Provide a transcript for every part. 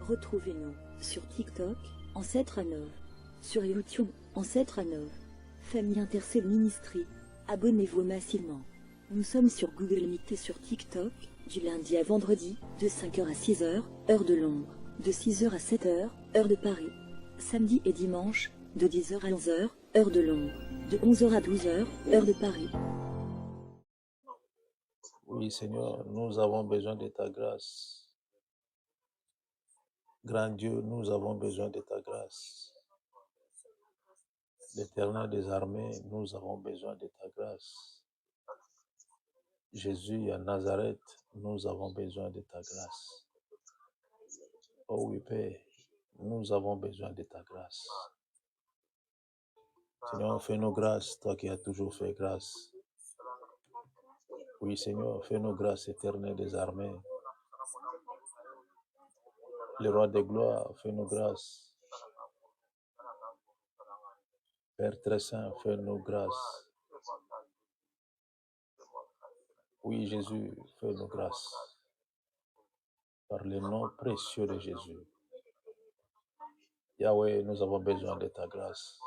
Retrouvez-nous sur TikTok, Ancêtre Anov, sur YouTube, Ancêtre Anov, Famille Intercelle Ministry. Abonnez-vous massivement. Nous sommes sur Google Meet et sur TikTok, du lundi à vendredi, de 5h à 6h, heure de Londres, de 6h à 7h, heure de Paris. Samedi et dimanche, de 10h à 11h, heure de Londres, de 11h à 12h, heure de Paris. Oui, Seigneur, nous avons besoin de ta grâce. Grand Dieu, nous avons besoin de ta grâce. L'Éternel des armées, nous avons besoin de ta grâce. Jésus à Nazareth, nous avons besoin de ta grâce. Oh oui, Père, nous avons besoin de ta grâce. Seigneur, fais-nous grâce, toi qui as toujours fait grâce. Oui, Seigneur, fais-nous grâce, Éternel des armées. Le roi des gloires, fais-nous grâce. Père très saint, fais-nous grâce. Oui, Jésus, fais-nous grâce. Par le nom précieux de Jésus. Yahweh, nous avons besoin de ta grâce.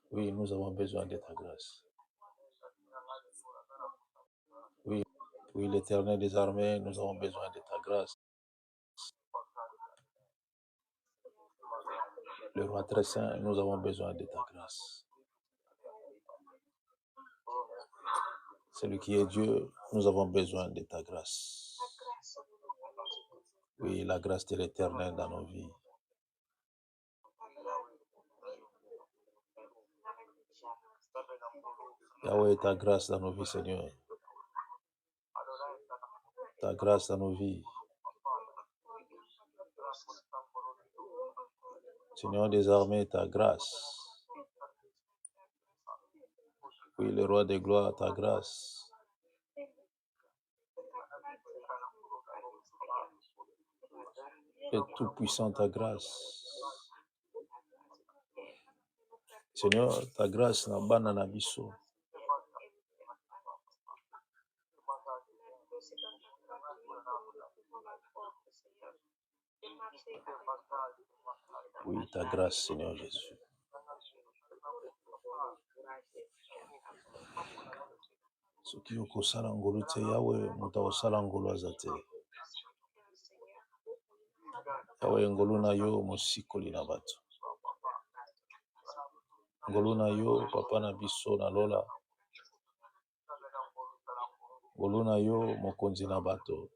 Oui, nous avons besoin de ta grâce. Oui, oui, l'Éternel des armées, nous avons besoin de ta grâce. Le roi très saint, nous avons besoin de ta grâce. Celui qui est Dieu, nous avons besoin de ta grâce. Oui, la grâce de l'Éternel dans nos vies. Yahweh, ta grâce dans nos vies, Seigneur. Ta grâce dans nos vies. Seigneur des armées, ta grâce. Oui, le roi des gloires, ta grâce. Et tout-puissant, ta grâce. Seigneur, ta grâce n'a pas na biso. Oui, ta grâce, Seigneur Jésus. Soki okosala ngolu te Yawe, moto akosala ngolu aza te. Yawe, ngolu na yo mosikoli na bato. Ngolu na yo papa na biso na lola. Ngolu na yo mokonzi na bato.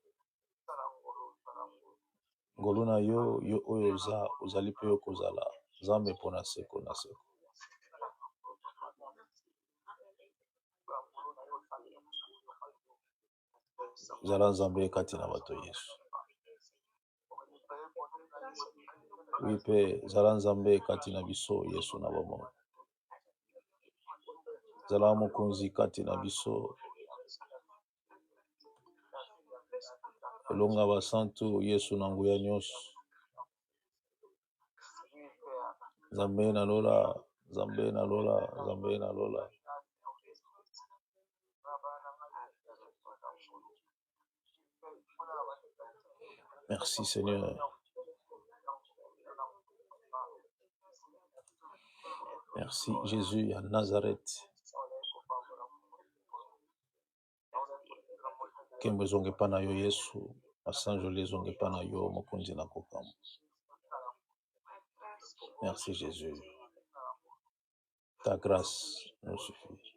Ngolu na yo yo oyo ozali pe okozala. Nzambe mpona seko na seko. Zala Nzambe kati na bato Yesu. Oui pe zala Nzambe kati na biso Yesu na bomoi. Zala mokonzi kati na biso. Elonga basantu Yesu na nguya nyonso. Nzambe na lola, Nzambe na lola, Nzambe na lola. Merci Seigneur. Merci Jésus à Nazareth. Kembe zonge pa na yo Yesu, asanjoli zonge pa na yo mokonzi na kokamo. Merci Jésus. Ta grâce nous suffit.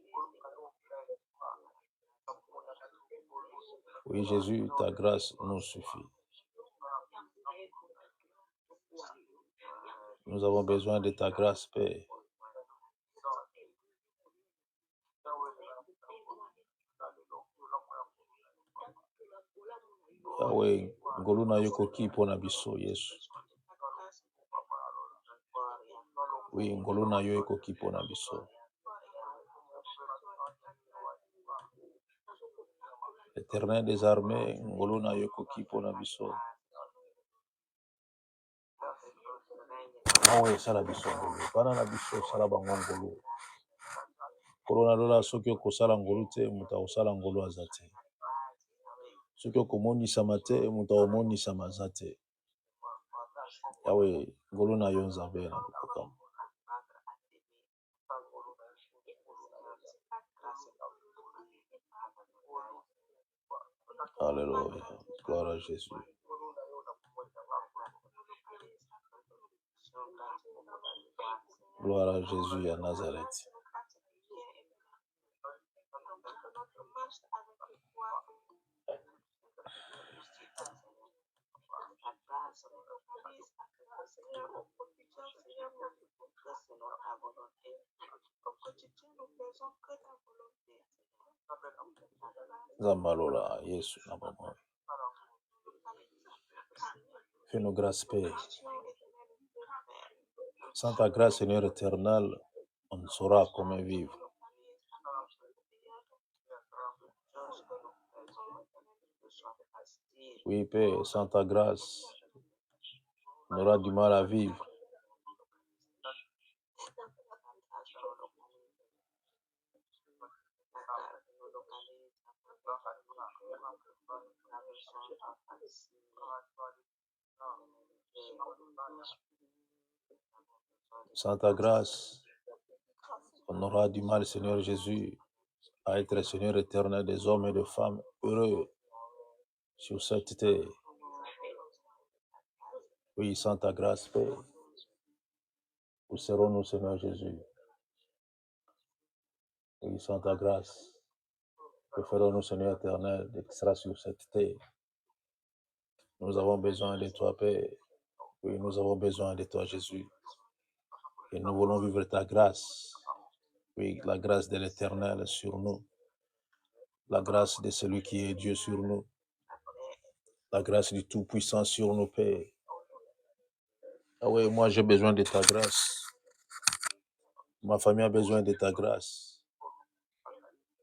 Oui Jésus, ta grâce nous suffit. Nous avons besoin de ta grâce, Père. Yahweh, ngolu na yo koki pona biso Yesu. Oui, ngolu na yo ekoki pona biso. L'Éternel des armées, ngolu na yo koki pona biso. Yawe sala biso ngolu. Bana na biso sala bango ngolu. Corona lola soki okosala ngolu te moto akosala ngolu aza te. Soki okomonisama te moto akomonisama aza te. Yawe ngolu na yo nzambe na kokokama. Alléluia. Gloire à Jésus. Gloire à Jésus à Nazareth. Zambalola, Yesu na mama. Fais-nous grâce, Père. Sans ta grâce, Seigneur éternel, on ne saura comment vivre. Oui, Père, sans ta grâce, on aura du mal à vivre. Sans ta grâce, on aura du mal, Seigneur Jésus, à être Seigneur éternel des hommes et des femmes heureux sur cette terre. Oui, sans ta grâce, Père, où serons-nous, Seigneur Jésus? Oui, sans ta grâce, que ferons-nous, Seigneur éternel, d'extra sur cette terre? Nous avons besoin de toi, Père. Oui, nous avons besoin de toi, Jésus. Et nous voulons vivre ta grâce. Oui, la grâce de l'Éternel sur nous. La grâce de celui qui est Dieu sur nous. La grâce du Tout-Puissant sur nous, Père. Ah oui, moi j'ai besoin de ta grâce. Ma famille a besoin de ta grâce.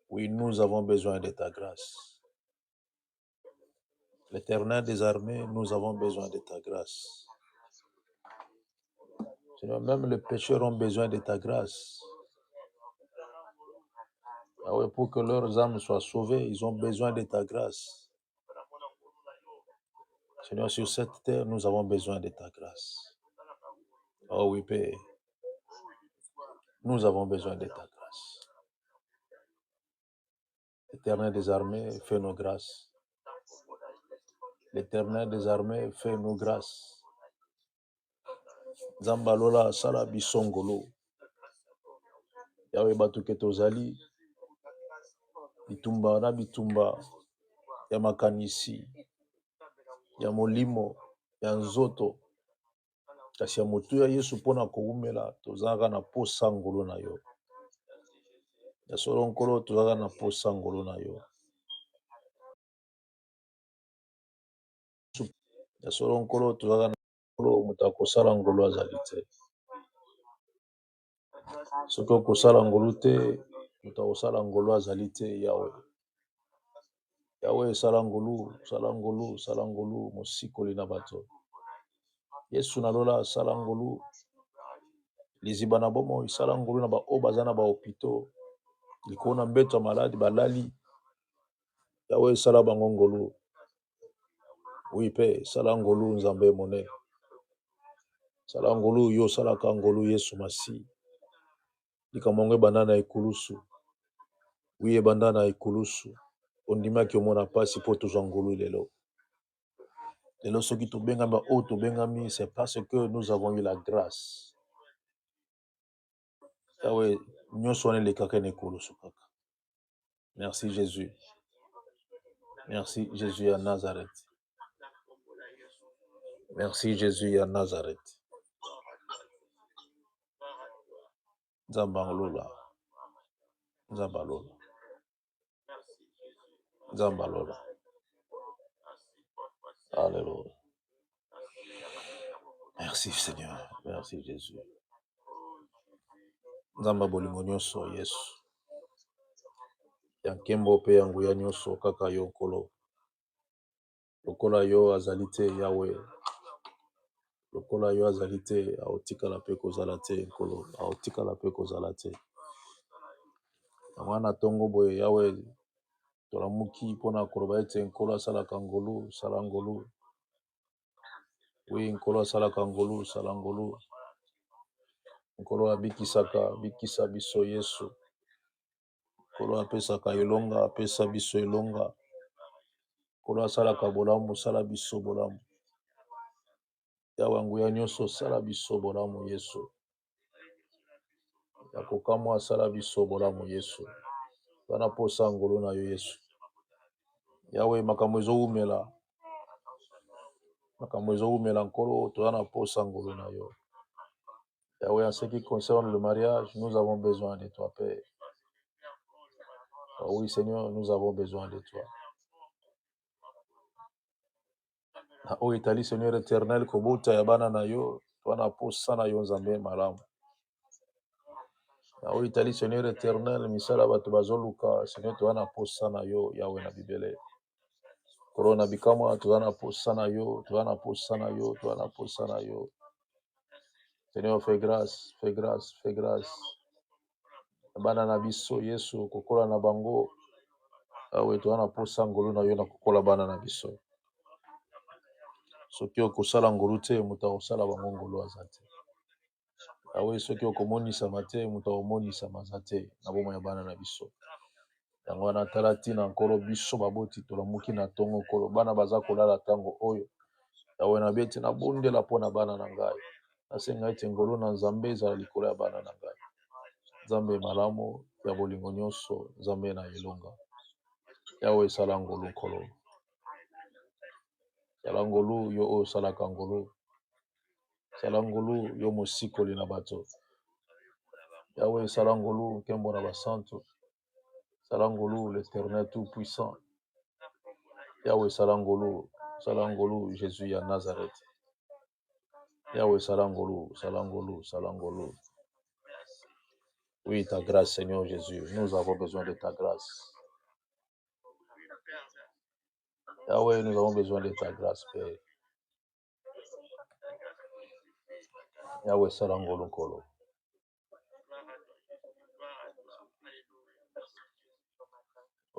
Oui, nous avons besoin de ta grâce. L'Éternel des armées, nous avons besoin de ta grâce. Seigneur, même les pécheurs ont besoin de ta grâce. Ah oui, pour que leurs âmes soient sauvées, ils ont besoin de ta grâce. Seigneur, sur cette terre, nous avons besoin de ta grâce. Oh oui, Père, nous avons besoin de ta grâce. L'Éternel des armées, fais nos grâces. L'Éternel des armées, fais nos grâces. Zambalola, sala bisongolo. Yawe batuke tozali. Bitumba na bitumba. Ya makanisi. Ya molimo. Ya nzoto. Kasi ya motu ya Yesu pona koumela. Tozaka na posa ngolo na yo. Ya solo nkolo tozaka na posa ngolo na yo. Ya solo nkolo tozaka na ngolo moto akosala ngolo azali te. Soki okosala ngolo te, moto akosala ngolo azali te, Yawe. Yawe sala ngolu, sala ngolu, sala ngolu, mosikoli na bato. Yesu nalola sala ngolu. Liziba na bomo sala ngolu na ba o baza na ba hôpitaux. Likolo na mbeto ya maladi balali. Yawe sala bango ngolu. Oui pe, sala ngolu nzambe monene. Sala ngolu yo salaka ngolu Yesu masi. Likamongo ebanda na ekulusu. Oui ebanda na ekulusu. Ondimaki omona pasi po tozwa ngolu lelo. Lelo soki tobengami o tobengami, c'est parce que nous avons eu la grâce. Yahweh, nyonso wana elekaka na ekulusu kaka. Merci Jésus. Merci Jésus à Nazareth. Merci Jésus à Nazareth. Zambalola. Zambalola. Zambalola. Alléluia. Merci Seigneur. Merci Jésus. Nzamba bolingo nyonso Yesu. Ya nkembo pe ya nguya nyonso kaka yo nkolo. Lokola yo azali te Yahweh. lokola yo azali te aotikala mpe kozala te nkolo aotikala mpe kozala te yango wana ntongo boye yawe tolamuki mpona koloba ete nkolo asalaka ngolu sala ngolu wi nkolo asalaka ngolu sala ngolu nkolo abikisaka bikisa biso yesu nkolo apesaka elonga apesa biso elonga nkolo asalaka bolamu sala biso bolamu yawe nguya nyonso sala biso bolamu yesu ya kokamwa asala biso bolamu yesu wana posa ngolo na yo yesu yawe makambo ezowumela nkolo toza na posa ngolo na yo yawe en ce qui concerne le mariage nous avons besoin de toi Père. Oh oui Seigneur nous avons besoin de toi na oyo etali Seigneur éternel kobota ya bana na yo toza na posa na yo nzambe malamu na oyo etali Seigneur éternel misala bato bazoluka Seigneur toza na posa na yo yawe na bibele kolo na bikamwa toza na posa na yo toza na posa na yo toza na posa na yo Seigneur fais grâce fais grâce fais grâce bana na biso yesu kokola na bango awe toza na posa ngolu na yo na kokola bana na biso soki okosala ngolu te moto akosala bango ngolu aza te awe soki okomonisama te moto akomonisama aza te na bomoi ya bana na biso yango wana tala ntina nkolo biso baboti tolamuki na ntongo nkolo bana baza kolala ntango oyo yawe na beti nabondela mpo na bana na ngai nasenga ete ngolu na nzambe ezala likolo ya bana na ngai nzambe malamu ya bolingo nyonso nzambe na elonga yawe esala ngolu nkolo sala ngolu yo oyo osalaka ngolu sala ngolu yo mosikoli na bato yawe sala ngolu nkembo na basantu sala ngolu l'éternel tout puissant yawe sala ngolu jésus ya nazareth yawe sala ngolu oui ta grâce Seigneur Jésus nous avons besoin de ta grâce Yahweh nous avons besoin de ta grâce Père Yahweh sala ngolu nkolo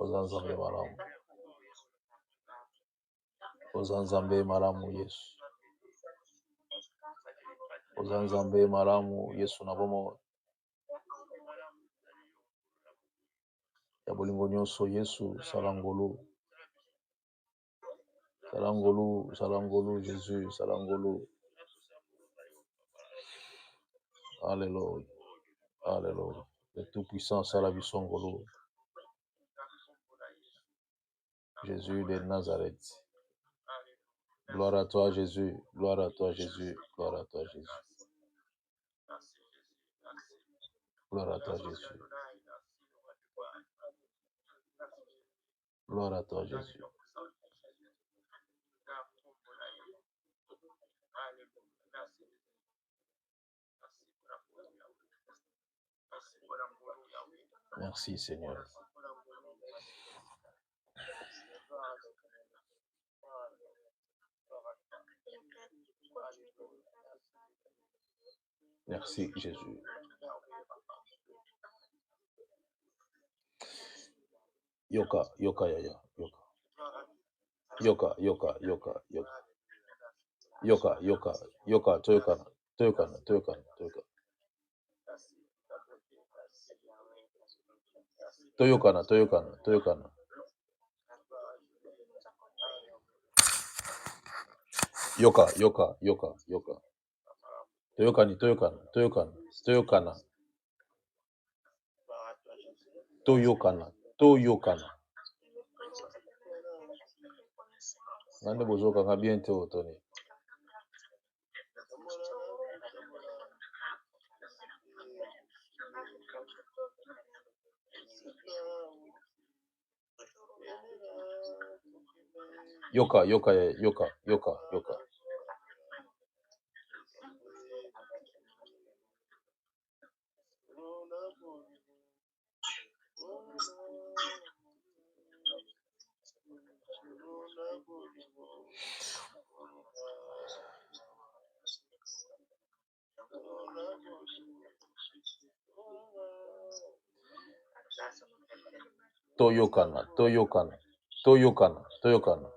oza nzambe malamu oza nzambe malamu yesu oza nzambe malamu yesu na bomo ya bolingo nyonso yesu sala ngolu jésus sala ngolu alléluia alléluia le tout puissant sala biso ngolu Jésus de Nazareth gloire à toi Jésus gloire à toi Jésus gloire à toi Jésus gloire à toi Jésus gloire à toi Jésus merci Seigneur merci Jésus yoka yaya yoka toyokana toyokana nande bozokanga bien te otoni yoka Toyokana, Toyokana, Toyokana, Toyokana,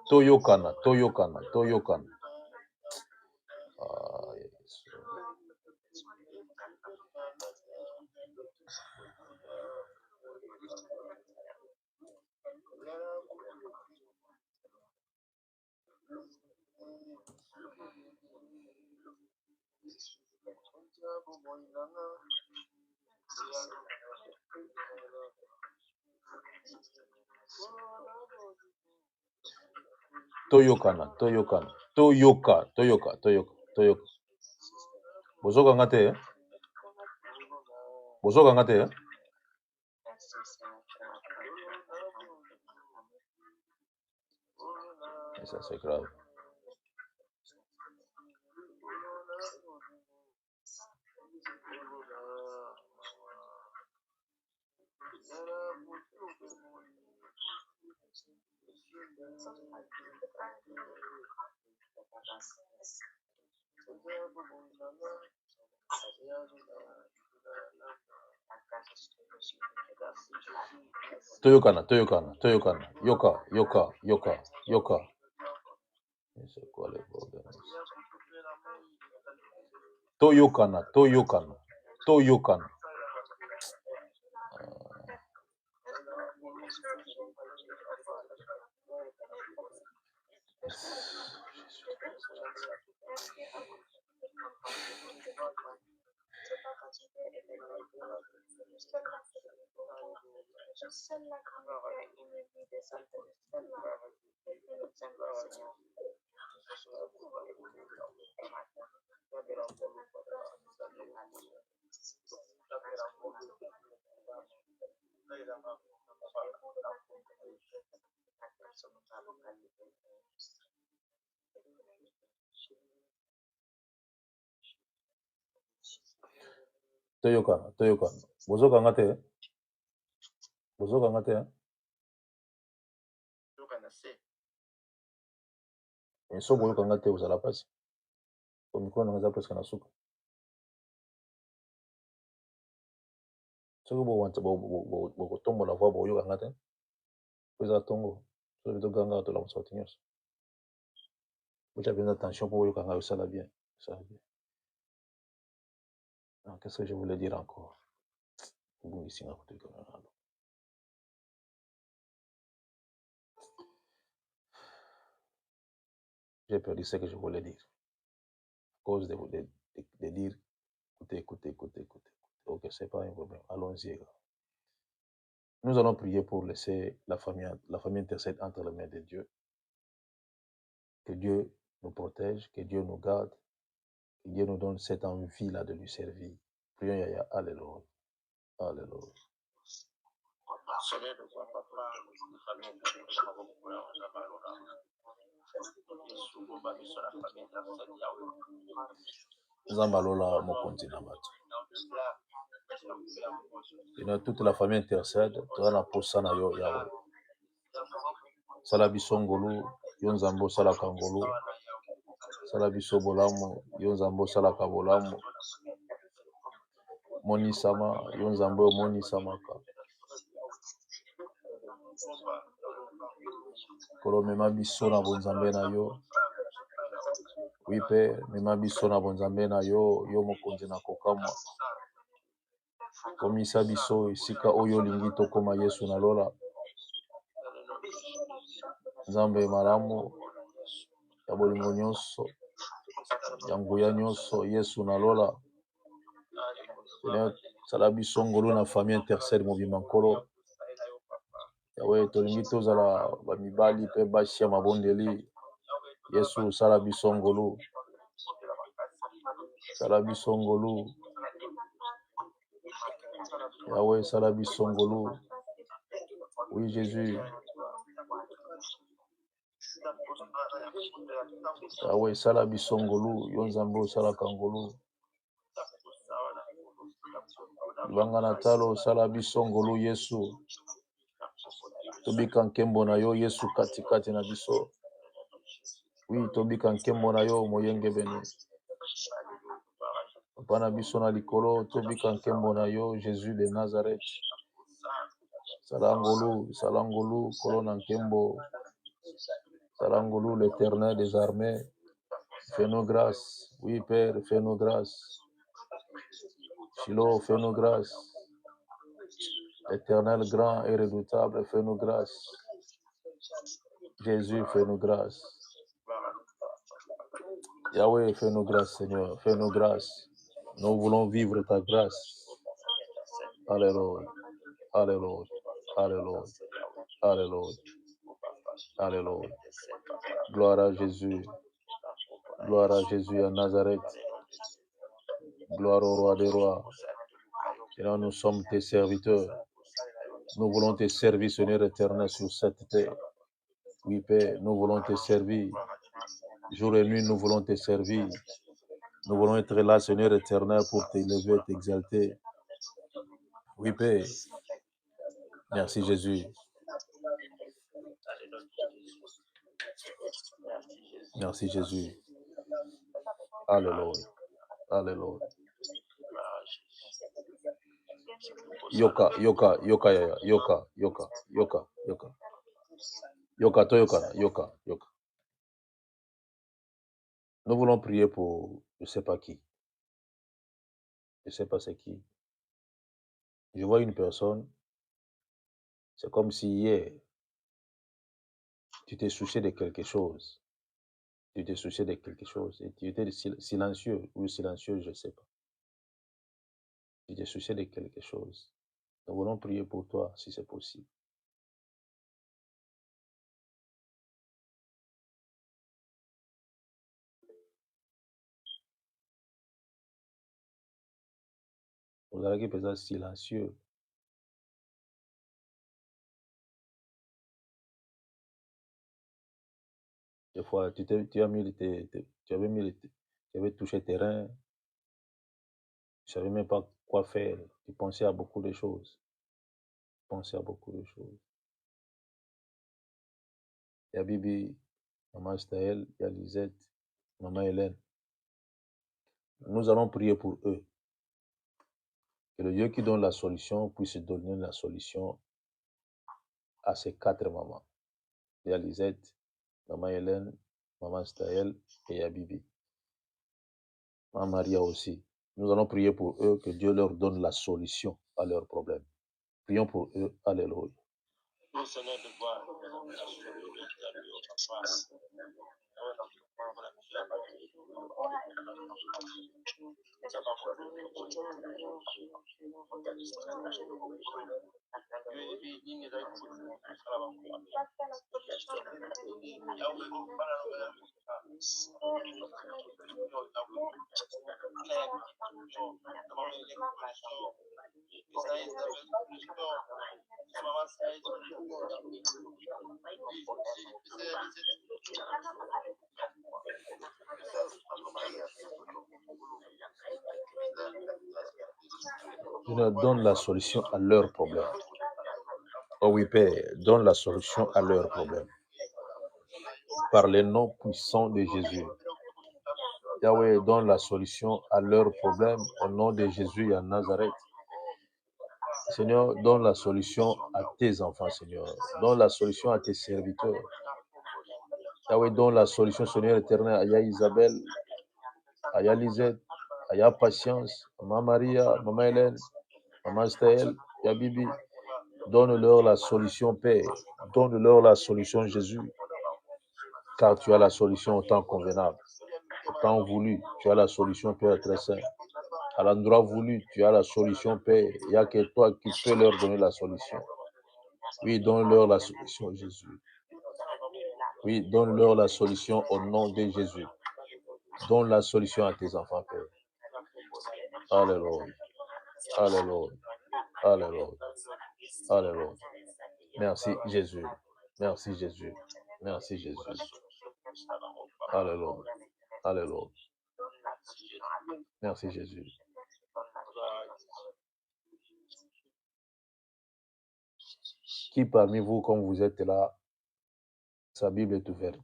Toyokana, Toyokana, Toyokana. Ah, yes. Toyokana, Toyokana, Toyoka, Toyoka, Toyoka, Toyoka. Bozoka ngate, Bozoka ngate. Et ça, c'est grave. Toyokana, Toyokana, Toyokana, Yoka, Yoka, Yoka, Yoka. Et c'est quoi les problèmes? Toyokana, Toyokana, Toyokana. Toyokana, Toyokana. Bozoka ngate, Bozoka ngate. Et so boyoka ngate uzala pasi. Au micro na ngaza presque na suka. Soki bokotombola voix boyoka ngate. Eza tongo. So bido ganga to la mosauti nyonso. Bocha bien attention pour boyoka ngate ça la bien. Ça va bien. Qu'est-ce que je voulais dire encore? J'ai perdu ce que je voulais dire. À cause de dire, écoutez. Ok, c'est pas un problème. Allons-y. Nous allons prier pour laisser la famille intercède entre les mains de Dieu. Que Dieu nous protège, que Dieu nous garde, que Dieu nous donne cette envie-là de lui servir. Prions, Yaya. Alléluia. Alléluia. Zambalola mokonzi na bato. Toute la famille intercède, toza na posa na yo Yahweh. Sala biso ngolu, yo nzambe osalaka ngolu. Sala biso bolamu, yo nzambe osalaka bolamu. Monisama, yo nzambe omonisamaka. Kolo mema biso na bonzambe na yo. Oui Père, mema biso na bonzambe na yo, yo mokonzi na kokama. Komisa biso esika oyo olingi tokoma Yesu na lola. Nzambe malamu ya bolingo nyonso, ya nguya nyonso, Yesu na lola. Seigneur, sala biso ngolu na famille intercède mobima nkolo. Yawe tolingi tozala bamibali mpe basi ya mabondeli. Yesu sala biso ngolu. Sala biso ngolu. Yawe sala biso ngolu. Oui Jésus. Yawe sala biso ngolu, yo nzambe osalaka ngolu. Libanga na talo sala biso ngolu Yesu. Tobika nkembo na yo Yesu katikati na biso. Oui, tobika nkembo na yo moyenge bene. Papa na biso na likolo tobika nkembo na yo Jésus de Nazareth. Salangolu, salangolu, kolona nkembo. Salangolu, l'Éternel des armées. Fais-nous grâce. Oui, Père, fais-nous grâce. Shiloh, fais-nous grâce. Éternel grand et redoutable, fais-nous grâce. Jésus, fais-nous grâce. Yahweh, fais-nous grâce, Seigneur, fais-nous grâce. Nous voulons vivre ta grâce. Alléluia, alléluia, alléluia, alléluia, alléluia. Gloire à Jésus. Gloire à Jésus à Nazareth. Gloire au roi des rois. Seigneur, nous sommes tes serviteurs. Nous voulons te servir, Seigneur éternel, sur cette terre. Oui, Père, nous voulons te servir. Jour et nuit, nous voulons te servir. Nous voulons être là, Seigneur éternel, pour t'élever, t'exalter. Oui, Père. Merci, Jésus. Merci, Jésus. Alléluia. Alléluia. Yoka, yoka, yoka, yaya, yoka, yoka, yoka, yoka. Yoka, to yoka, yoka, yoka. Nous voulons prier pour je ne sais pas qui. Je ne sais pas c'est qui. Je vois une personne, c'est comme si hier, tu t'es soucié de quelque chose. Tu t'es soucié de quelque chose et tu étais silencieux ou silencieux, je ne sais pas. Tu t'es soucié de quelque chose. Nous voulons prier pour toi si c'est possible. Vous allez peut-être silencieux. Des fois, tu avais touché tes reins, tu ne savais même pas quoi faire. Tu pensais à beaucoup de choses. Tu pensais à beaucoup de choses. Il y a Bibi, Maman Staël, il y a Lisette, Maman Hélène. Nous allons prier pour eux. Que le Dieu qui donne la solution puisse donner la solution à ces 4 mamans. Il y a Lisette, Maman Hélène, Maman Staël et il y a Bibi. Maman Maria aussi. Nous allons prier pour eux, que Dieu leur donne la solution à leurs problèmes. Prions pour eux. Alléluia. Dieu leur donne la solution à leurs problèmes. Oh oui, Père, donne la solution à leurs problèmes. Par les noms puissants de Jésus. Yahweh, donne la solution à leurs problèmes au nom de Jésus à Nazareth. Seigneur, donne la solution à tes enfants, Seigneur. Donne la solution à tes serviteurs. Yahweh, donne la solution, Seigneur éternel, à Isabelle, à Lisette, à Patience, à Maman Maria, Maman Hélène, Maman Staël, à Bibi. Donne-leur la solution, Père. Donne-leur la solution, Jésus. Car tu as la solution au temps convenable. Au temps voulu, tu as la solution, Père très saint. À l'endroit voulu, tu as la solution, Père. Il n'y a que toi qui peux leur donner la solution. Oui, donne-leur la solution, Jésus. Oui, donne-leur la solution au nom de Jésus. Donne la solution à tes enfants, Père. Alléluia. Alléluia. Alléluia. Alléluia. Merci, Jésus. Merci, Jésus. Merci, Jésus. Alléluia. Alléluia. Merci, Jésus. Qui parmi vous, comme vous êtes là, sa Bible est ouverte?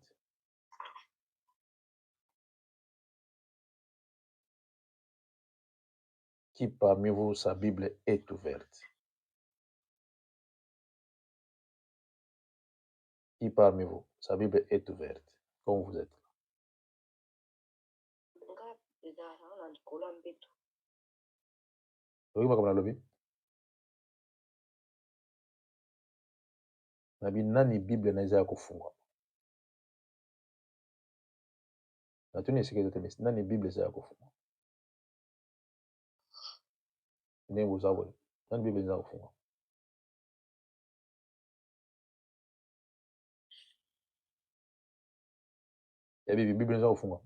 Qui parmi vous, sa Bible est ouverte? Qui parmi vous, sa Bible est ouverte? Comme vous êtes. Oui, comme la lobby. Nabi nani Bible naweza kufungwa. Na tuni sikiliza tena. Nani Bible za kufungwa. Ni uzawo. Nani Bible za kufungwa. Ya Bible za kufungwa.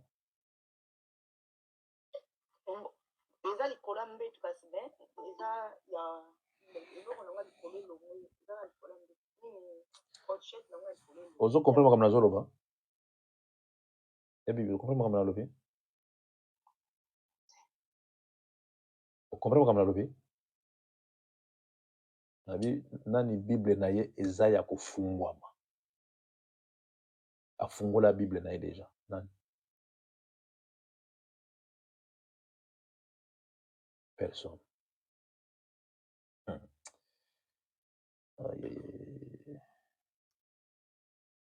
Eza likola mbetu kasi be eza ya eloko na ngadi kolelo moyo eza na likola mbetu ni crochet na ngadi kolelo Ozo comprendre comme nazoloba. Ya Bible comprendre comme nazoloba. Comprendre comme nazoloba. Nabi nani Bible na ye eza ya kufungwama. Afungola Bible na ye déjà. Nani? Personne.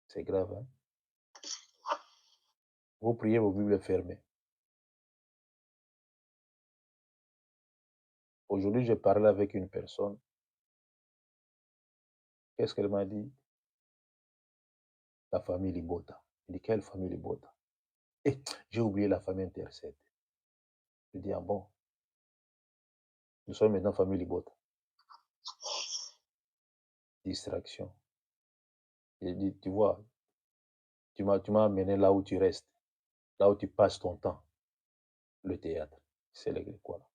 C'est grave, hein? Vous priez vos Bibles fermées. Aujourd'hui, j'ai parlé avec une personne. Qu'est-ce qu'elle m'a dit? La famille Libota. Je dis, quelle famille Libota? Eh, j'ai oublié la famille Intercette. Je dis, ah bon? Nous sommes maintenant famille Libota. Distraction. J'ai dit, tu vois, tu m'as amené là où tu restes, là où tu passes ton temps, le théâtre. C'est quoi là?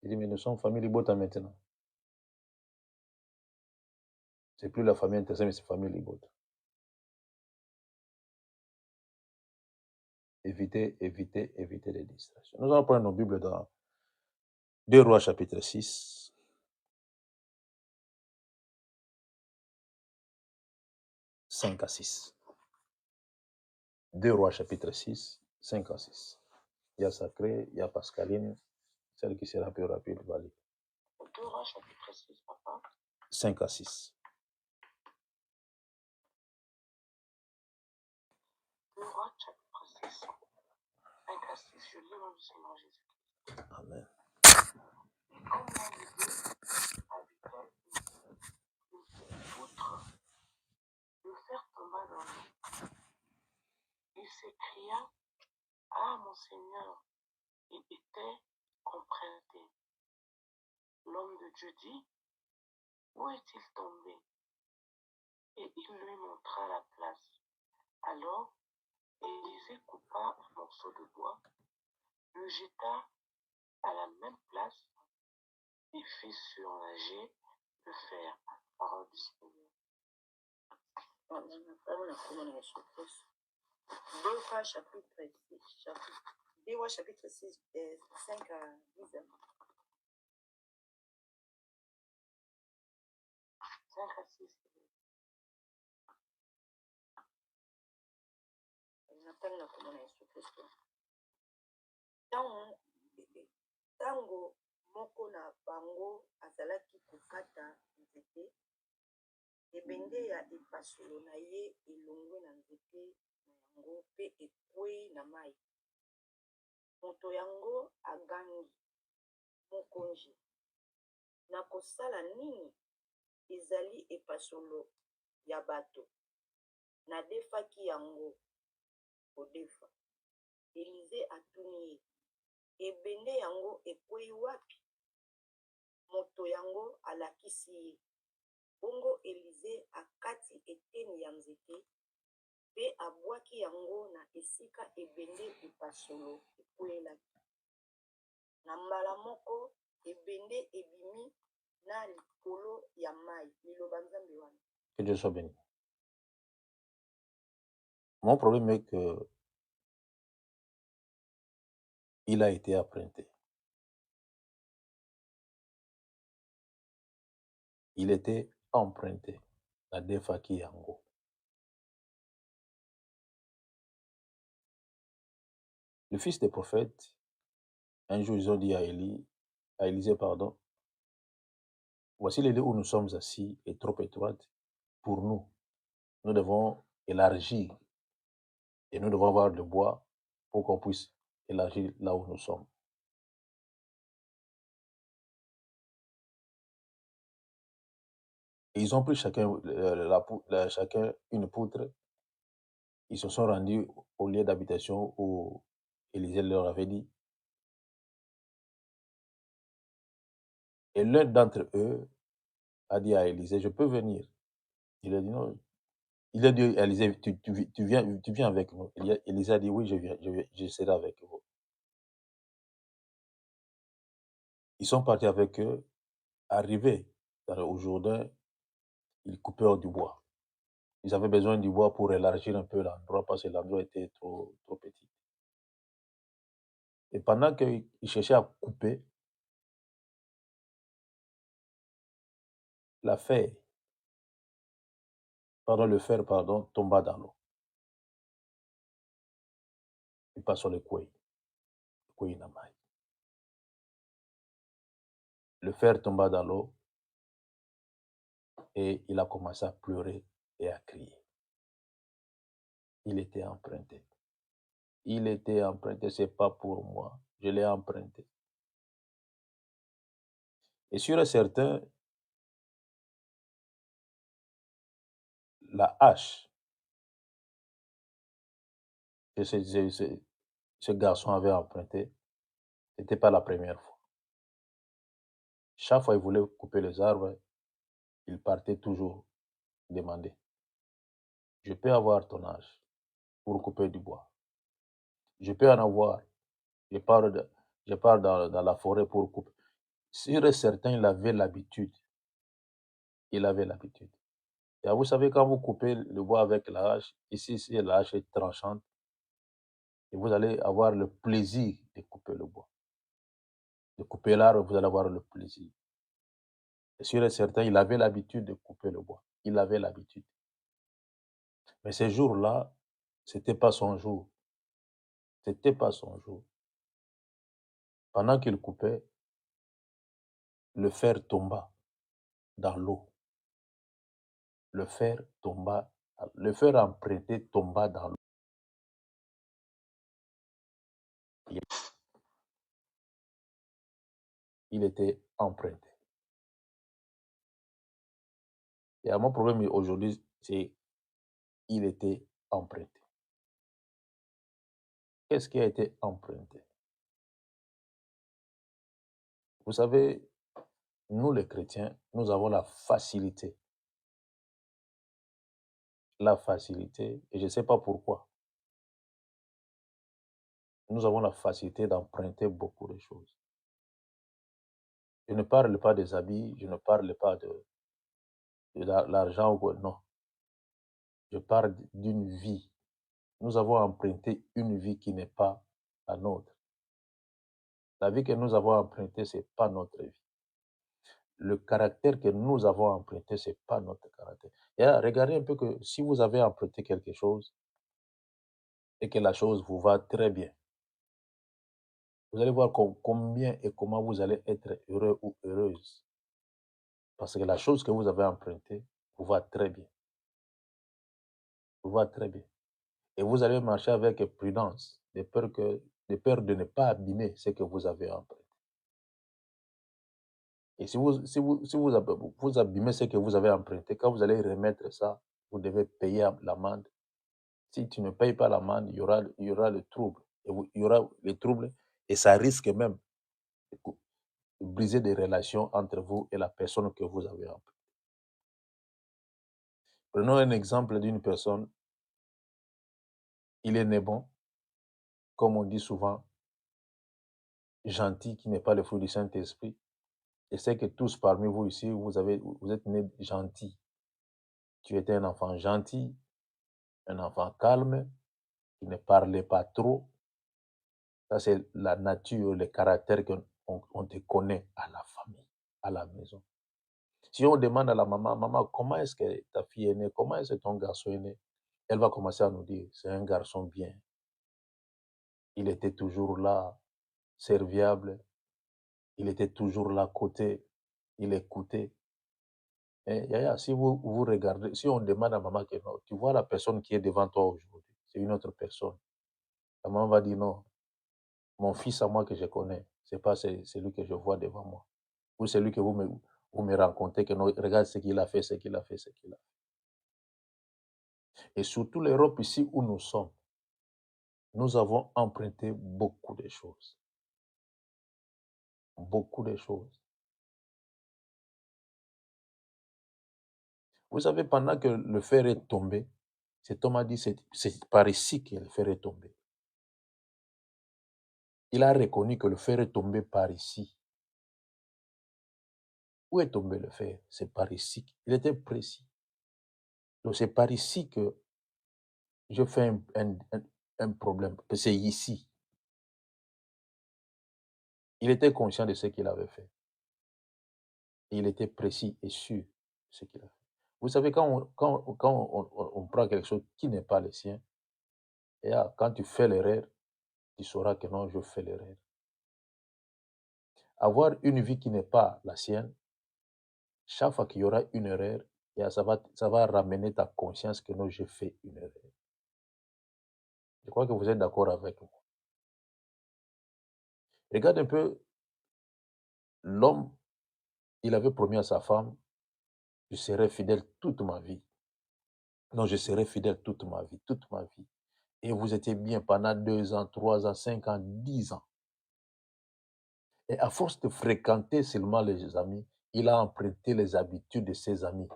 J'ai dit, mais nous sommes famille Libota maintenant. C'est plus la famille Intercette, mais c'est famille Libota. Évitez les distractions. Nous allons prendre nos Bibles dans 2 Rois chapitre 6. « 5 à 6. 2 Rois chapitre 6, 5 à 6. Il y a Sacré, il y a Pascaline, celle qui sera plus rapide, va aller. 2 Rois chapitre 6, papa. 5 à 6. 2 Rois chapitre 6, 5 à 6. Je lis dans le Seigneur Jésus. Amen. Comme l'un des deux habitait une poutre le faire tomber dans l'eau, il s'écria: Ah, mon Seigneur, il était emprunté. L'homme de Dieu dit: Où est-il tombé? Et il lui montra la place. Alors, Élisée coupa un morceau de bois, le jeta à la même place et fit surnager le fer. Parole du Seigneur. 2 Rois chapitre 6, 2 Rois chapitre 6, 5 à 10. 5 à 6. Napenda kumwona Yesu Kristo. Tango moko na bango azalaki kokata nzete, ebende ya epasulo na ye elongwe na nzete na yango mpe ekwei na mai. Moto yango agangi mokonzi: nakosala nini? Ezali epasulo ya bato, nadefaki yango kodefa. Elize atuni ye: ebende yango ekwei wapi? Moto yango alakisi ye. Bongo Elize akati eteni ya nzete mpe abwaki yango na esika ebende epasulo ekwelaki. Na mbala moko ebende ebimi na likolo ya mai. Liloba Nzambe wana. Que Dieu soit béni. Mon problème est que il a été emprunté. Il était emprunté. La defaki yango. Le fils des prophètes Un jour, ils ont dit à Élisée, pardon, voici les lieux où nous sommes assis est trop étroite pour nous. Nous devons élargir et nous devons avoir le bois pour qu'on puisse élargir là où nous sommes. Et ils ont pris chacun une poutre. Ils se sont rendus au lieu d'habitation où Élisée leur avait dit. Et l'un d'entre eux a dit à Élisée, je peux venir. Il a dit non. Il a dit à Élisée, tu viens avec nous. Élisée a dit oui, je serai avec vous. Ils sont partis avec eux. Arrivés au Jourdain, ils coupèrent du bois. Ils avaient besoin du bois pour élargir un peu l'endroit parce que l'endroit était trop petit. Et pendant qu'ils cherchaient à couper, le fer, tomba dans l'eau. Il passe sur le couille. Le fer tomba dans l'eau et il a commencé à pleurer et à crier. Il était emprunté. Il était emprunté, c'est pas pour moi. Je l'ai emprunté. Et sûr et certain, la hache que ce garçon avait emprunté, ce n'était pas la première fois. Chaque fois qu'il voulait couper les arbres, il partait toujours demander, je peux avoir ton âge pour couper du bois. Je peux en avoir. Je pars dans la forêt pour couper. Sûr et certain, il avait l'habitude. Il avait l'habitude. Et vous savez, quand vous coupez le bois avec la hache, ici, si la hache est tranchante, et vous allez avoir le plaisir de couper le bois. De couper l'arbre, vous allez avoir le plaisir. Et sûr et certain, il avait l'habitude de couper le bois. Il avait l'habitude. Mais ces jours-là, ce n'était pas son jour. Ce n'était pas son jour. Pendant qu'il coupait, le fer tomba dans l'eau. Le fer emprunté tomba dans l'eau. Il était emprunté. Et mon problème aujourd'hui, c'est il était emprunté. Qu'est-ce qui a été emprunté? Vous savez, nous les chrétiens, nous avons la facilité. La facilité, et je ne sais pas pourquoi. Nous avons la facilité d'emprunter beaucoup de choses. Je ne parle pas des habits, je ne parle pas de l'argent ou quoi, non. Je parle d'une vie. Nous avons emprunté une vie qui n'est pas la nôtre. La vie que nous avons empruntée, ce n'est pas notre vie. Le caractère que nous avons emprunté, ce n'est pas notre caractère. Et là, regardez un peu que si vous avez emprunté quelque chose et que la chose vous va très bien, vous allez voir combien et comment vous allez être heureux ou heureuse. Parce que la chose que vous avez empruntée vous va très bien. Vous va très bien. Et vous allez marcher avec prudence, de peur de ne pas abîmer ce que vous avez emprunté. Et si vous abîmez ce que vous avez emprunté, quand vous allez remettre ça, vous devez payer l'amende. Si tu ne payes pas l'amende, il y aura le trouble. Il y aura les troubles et ça risque même de briser des relations entre vous et la personne que vous avez empruntée. Prenons un exemple d'une personne. Il est né bon, comme on dit souvent, gentil, qui n'est pas le fruit du Saint-Esprit. Je sais que tous parmi vous ici, vous êtes nés gentils. Tu étais un enfant gentil, un enfant calme, qui ne parlait pas trop. Ça, c'est la nature, le caractère qu'on te connaît à la famille, à la maison. Si on demande à la maman, maman, comment est-ce que ta fille est née? Comment est-ce que ton garçon est né? Elle va commencer à nous dire, c'est un garçon bien. Il était toujours là. serviable, il était toujours là à côté, il écoutait. Et Yaya, si vous regardez, si on demande à maman que non, tu vois la personne qui est devant toi aujourd'hui, c'est une autre personne. La maman va dire non, mon fils à moi que je connais, c'est pas celui que je vois devant moi. Ou celui que vous me rencontrez, que non, regarde ce qu'il a fait, ce qu'il a fait, ce qu'il a fait. Et surtout l'Europe ici où nous sommes, nous avons emprunté beaucoup de choses. Beaucoup de choses. Vous savez, pendant que le fer est tombé, cet homme a dit, c'est par ici que le fer est tombé. Il a reconnu que le fer est tombé par ici. Où est tombé le fer? C'est par ici. Il était précis. Donc c'est par ici que je fais un problème. C'est ici. Il était conscient de ce qu'il avait fait. Et il était précis et sûr de ce qu'il a fait. Vous savez, quand on prend quelque chose qui n'est pas le sien, et quand tu fais l'erreur, tu sauras que non, je fais l'erreur. Avoir une vie qui n'est pas la sienne, chaque fois qu'il y aura une erreur, ça va ramener ta conscience que non, j'ai fait une erreur. Je crois que vous êtes d'accord avec moi. Regarde un peu, l'homme, il avait promis à sa femme, je serai fidèle toute ma vie. Non, je serai fidèle toute ma vie, toute ma vie. Et vous étiez bien pendant 2 ans, 3 ans, 5 ans, 10 ans. Et à force de fréquenter seulement les amis, il a emprunté les habitudes de ses amis.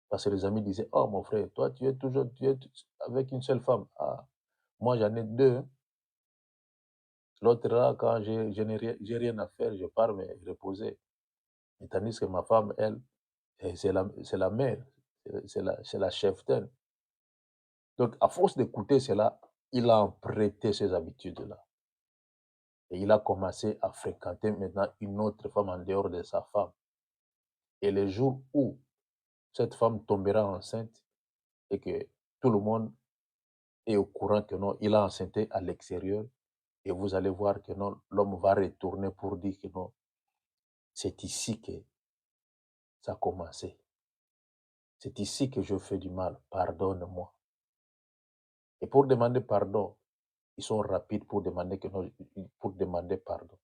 Parce que les amis disaient, oh mon frère, toi tu es toujours avec une seule femme. Ah, moi j'en ai 2. L'autre là, quand j'ai rien à faire, je pars me reposer. Et tandis que ma femme, elle, c'est la mère, c'est la cheftaine. Donc à force d'écouter cela, il a emprunté ces habitudes-là. Et il a commencé à fréquenter maintenant une autre femme en dehors de sa femme. Et le jour où cette femme tombera enceinte et que tout le monde est au courant que non, il a enceinté à l'extérieur, et vous allez voir que non, l'homme va retourner pour dire que non, c'est ici que ça a commencé. C'est ici que je fais du mal, pardonne-moi. Et pour demander pardon, ils sont rapides pour demander que non, pour demander pardon.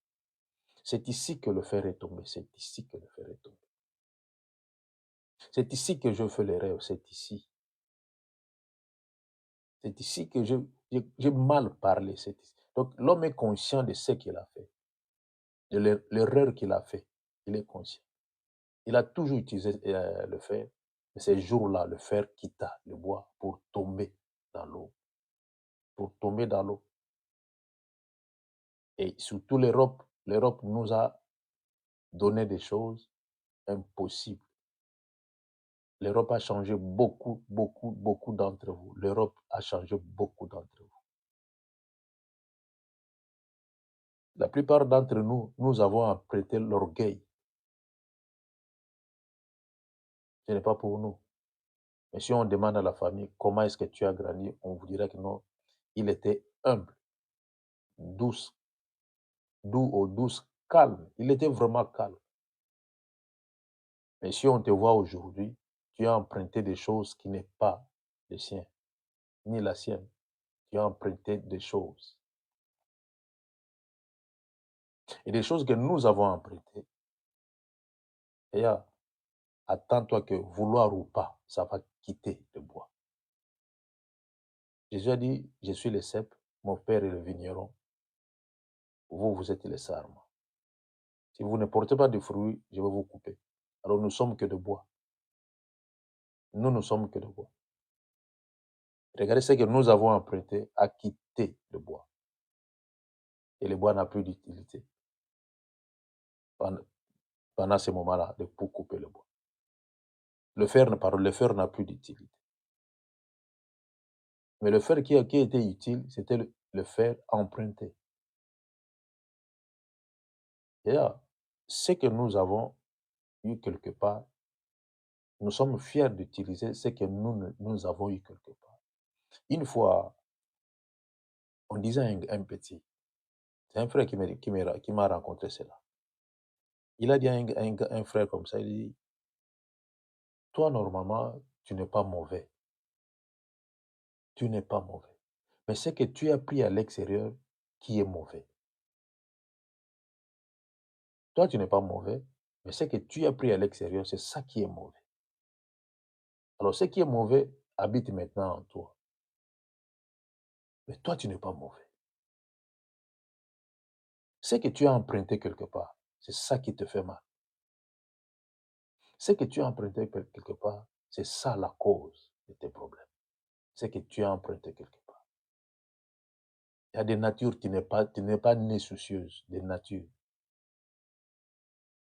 C'est ici que le fer est tombé, c'est ici que le fer est tombé. C'est ici que je fais l'erreur, c'est ici. C'est ici que j'ai mal parlé. Donc l'homme est conscient de ce qu'il a fait, de l'erreur qu'il a fait. Il est conscient. Il a toujours utilisé le fer, mais ces jours-là, le fer quitta le bois pour tomber dans l'eau. Pour tomber dans l'eau. Et surtout l'Europe nous a donné des choses impossibles. L'Europe a changé beaucoup, beaucoup, beaucoup d'entre vous. L'Europe a changé beaucoup d'entre vous. La plupart d'entre nous, nous avons emprunté l'orgueil. Ce n'est pas pour nous. Mais si on demande à la famille comment est-ce que tu as grandi, on vous dirait que non, il était humble, douce, douce, calme. Il était vraiment calme. Mais si on te voit aujourd'hui, tu as emprunté des choses qui n'est pas les siennes, ni la sienne. Tu as emprunté des choses. Et des choses que nous avons empruntées. Et attends-toi que vouloir ou pas, ça va quitter le bois. Jésus a dit, je suis le cep, mon père est le vigneron. Vous, vous êtes les sarmes. Si vous ne portez pas de fruits, je vais vous couper. Alors nous sommes que de bois. Nous ne sommes que de bois. Regardez ce que nous avons emprunté à quitter le bois. Et le bois n'a plus d'utilité pendant ce moment-là pour couper le bois. Le fer n'a plus d'utilité. Mais le fer qui était utile, c'était le fer emprunté. Et là, ce que nous avons eu quelque part, nous sommes fiers d'utiliser ce que nous avons eu quelque part. Une fois, on disait à un petit, C'est un frère qui m'a rencontré cela. Il a dit à un frère comme ça, il dit, toi, normalement, tu n'es pas mauvais. Tu n'es pas mauvais. Mais c'est que tu as pris à l'extérieur qui est mauvais. Toi, tu n'es pas mauvais, mais c'est que tu as pris à l'extérieur, c'est ça qui est mauvais. Alors, ce qui est mauvais habite maintenant en toi. Mais toi, tu n'es pas mauvais. Ce que tu as emprunté quelque part, c'est ça qui te fait mal. Ce que tu as emprunté quelque part, c'est ça la cause de tes problèmes. Ce que tu as emprunté quelque part. Il y a des natures, tu n'es pas né soucieuse, des natures.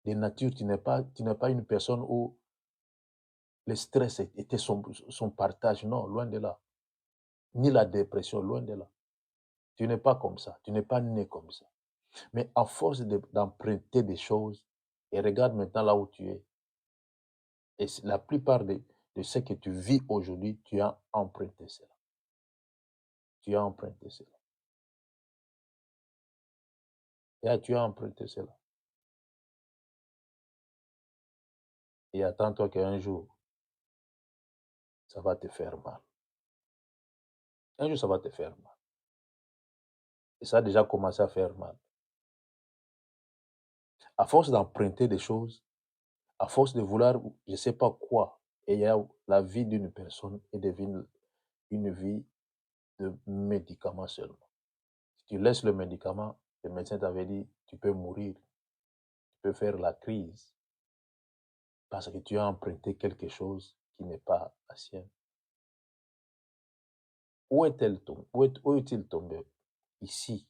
Des natures, tu n'es pas une personne où le stress était son partage. Non, loin de là. Ni la dépression, loin de là. Tu n'es pas comme ça. Tu n'es pas né comme ça. Mais à force d'emprunter des choses, et regarde maintenant là où tu es, et la plupart de ce que tu vis aujourd'hui, tu as emprunté cela. Tu as emprunté cela. Et tu as emprunté cela. Et attends-toi qu'un jour, ça va te faire mal. Un jour, ça va te faire mal. Et ça a déjà commencé à faire mal. À force d'emprunter des choses, à force de vouloir, je ne sais pas quoi, et il y a la vie d'une personne et devient une vie de médicaments seulement. Si tu laisses le médicament, le médecin t'avait dit, tu peux mourir, tu peux faire la crise, parce que tu as emprunté quelque chose qui n'est pas la sienne. Où est-il tombé? Ici.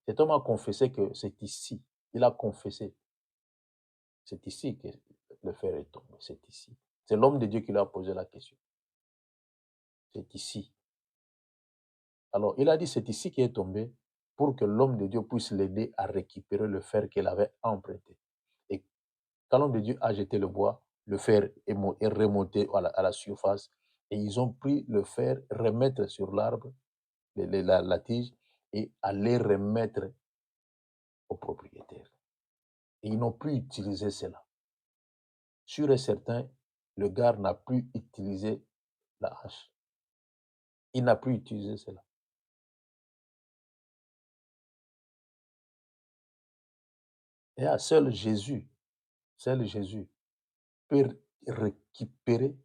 Cet homme a confessé que c'est ici. Il a confessé. C'est ici que le fer est tombé. C'est ici. C'est l'homme de Dieu qui lui a posé la question. C'est ici. Alors, il a dit c'est ici qui est tombé pour que l'homme de Dieu puisse l'aider à récupérer le fer qu'il avait emprunté. Et quand l'homme de Dieu a jeté le bois, le fer est remonté à la surface et ils ont pris le fer, remettre sur l'arbre, la tige, et aller remettre au propriétaire. Et ils n'ont plus utilisé cela. Sûr et certain, le gars n'a plus utilisé la hache. Il n'a plus utilisé cela. Et seul Jésus peut récupérer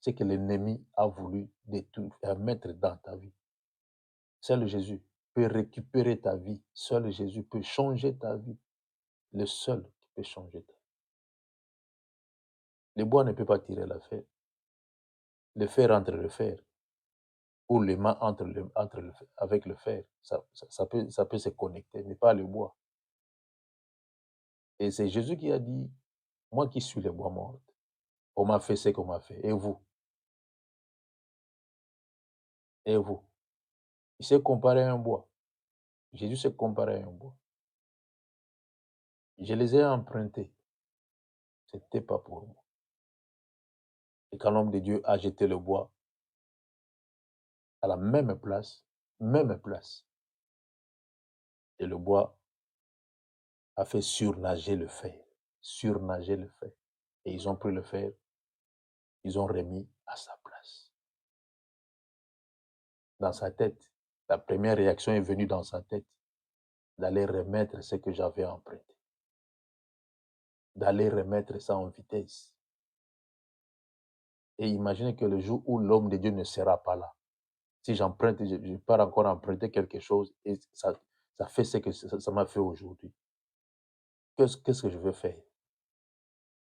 ce que l'ennemi a voulu détruire, mettre dans ta vie. Seul Jésus peut récupérer ta vie. Seul Jésus peut changer ta vie. Le seul qui peut changer ta vie. Le bois ne peut pas tirer la fer. Le fer entre le fer. Ou les mains avec le fer. Ça peut se connecter, mais pas le bois. Et c'est Jésus qui a dit, moi qui suis le bois mort, on m'a fait ce qu'on m'a fait. Et vous? Et vous? Il s'est comparé à un bois. Jésus s'est comparé à un bois. Je les ai empruntés. Ce n'était pas pour moi. Et quand l'homme de Dieu a jeté le bois à la même place, et le bois a fait surnager le fer. Surnager le fer. Et ils ont pris le fer, ils ont remis à sa place. Dans sa tête, la première réaction est venue dans sa tête, d'aller remettre ce que j'avais emprunté. D'aller remettre ça en vitesse. Et imaginez que le jour où l'homme de Dieu ne sera pas là, si j'emprunte, je pars encore emprunter quelque chose et ça fait ce que ça m'a fait aujourd'hui. Qu'est-ce que je veux faire?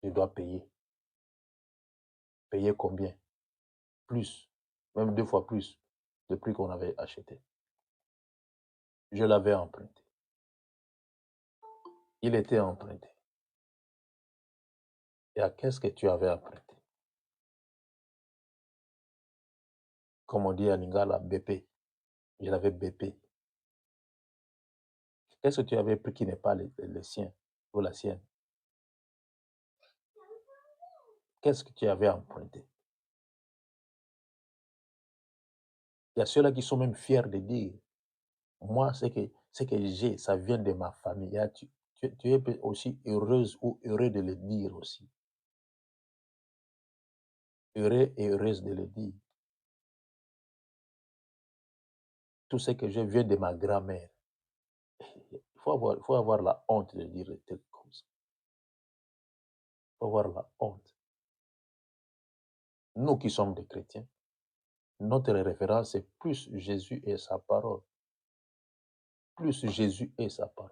Je dois payer. Payer combien? Plus, même 2 fois plus du prix qu'on avait acheté. Je l'avais emprunté. Il était emprunté. Et à qu'est-ce que tu avais emprunté? Comme on dit à Lingala, BP. Je l'avais BP. Qu'est-ce que tu avais pris qui n'est pas le sien ou la sienne? Qu'est-ce que tu avais emprunté? Il y a ceux-là qui sont même fiers de dire, moi, c'est que Ce que j'ai, ça vient de ma famille. Et tu es aussi heureuse ou heureux de le dire aussi. Heureux et heureuse de le dire. Tout ce que je viens de ma grand-mère. Il faut avoir la honte de dire des trucs comme ça. Il faut avoir la honte. Nous qui sommes des chrétiens, notre référence, c'est plus Jésus et sa parole. Plus Jésus et sa parole.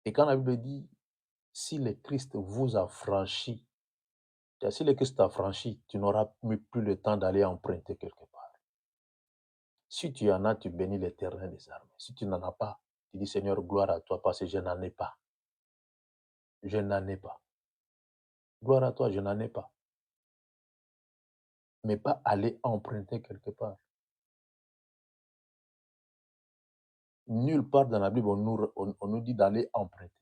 Et quand la Bible dit, si le Christ vous a franchi, si le Christ t'a franchi, tu n'auras plus le temps d'aller emprunter quelque part. Si tu en as, tu bénis l'Éternel des armées. Si tu n'en as pas, tu dis Seigneur, gloire à toi parce que je n'en ai pas. Je n'en ai pas. Gloire à toi, je n'en ai pas. Mais pas aller emprunter quelque part. Nulle part dans la Bible, on nous dit d'aller emprunter.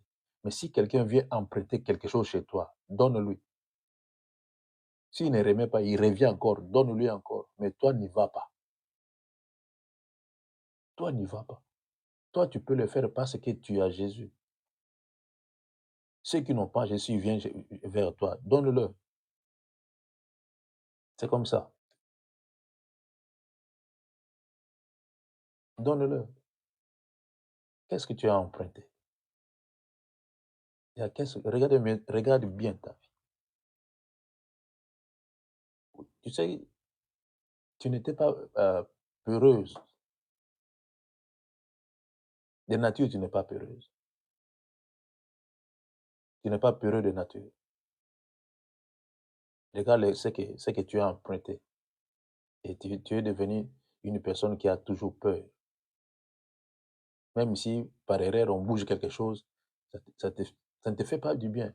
Mais si quelqu'un vient emprunter quelque chose chez toi, donne-lui. S'il ne remet pas, il revient encore, donne-lui encore. Mais toi, n'y vas pas. Toi, n'y vas pas. Toi, tu peux le faire parce que tu as Jésus. Ceux qui n'ont pas Jésus viennent vers toi. Donne-leur. C'est comme ça. Donne-leur. Qu'est-ce que tu as emprunté? Regarde bien ta vie. Tu sais, tu n'étais pas peureuse. De nature, tu n'es pas peureuse. Tu n'es pas peureux de nature. Regarde ce que tu as emprunté. Et tu es devenu une personne qui a toujours peur. Même si par erreur on bouge quelque chose, ça ne te fait pas du bien.